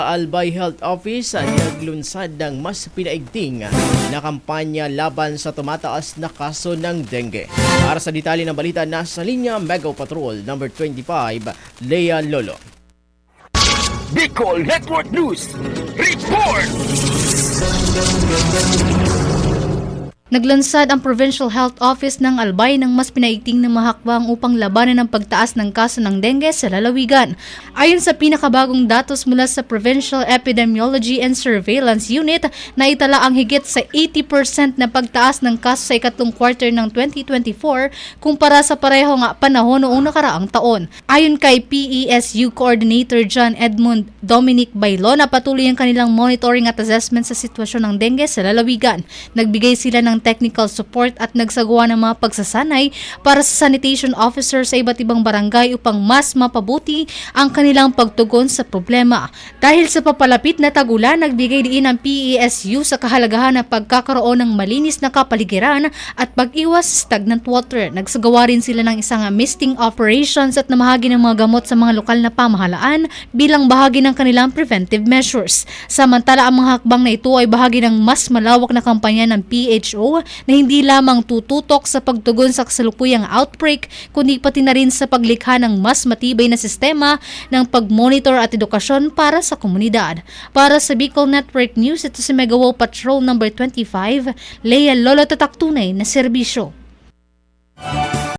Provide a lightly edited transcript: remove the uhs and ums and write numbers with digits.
Albay Health Office naglunsad ng mas pinaigting na kampanya laban sa tumataas na kaso ng dengue. Para sa detalye ng balita, nasa linya Mega Patrol number 25, Lea Lolo. Bicol Network News Report! Naglansad ang Provincial Health Office ng Albay ng mas pinaigting na mahakbang upang labanan ang pagtaas ng kaso ng dengue sa lalawigan. Ayon sa pinakabagong datos mula sa Provincial Epidemiology and Surveillance Unit, naitala ang higit sa 80% na pagtaas ng kaso sa ikatlong quarter ng 2024 kumpara sa pareho nga panahon noong nakaraang taon. Ayon kay PESU Coordinator John Edmund Dominic Bailona, patuloy ang kanilang monitoring at assessment sa sitwasyon ng dengue sa lalawigan. Nagbigay sila ng technical support at nagsagawa ng mga pagsasanay para sa sanitation officer sa iba't ibang barangay upang mas mapabuti ang kanilang pagtugon sa problema. Dahil sa papalapit na tagulan, nagbigay din ang PESU sa kahalagahan ng pagkakaroon ng malinis na kapaligiran at pag-iwas sa stagnant water. Nagsagawa rin sila ng isang misting operations at namahagi ng mga gamot sa mga lokal na pamahalaan bilang bahagi ng kanilang preventive measures. Samantala, ang mga hakbang na ito ay bahagi ng mas malawak na kampanya ng PHO na hindi lamang tututok sa pagtugon sa kasalukuyang outbreak, kundi pati na rin sa paglikha ng mas matibay na sistema ng pag-monitor at edukasyon para sa komunidad. Para sa Bicol Network News, ito si Mega Patrol number 25, Lea Lolo, tatak tunay na serbisyo.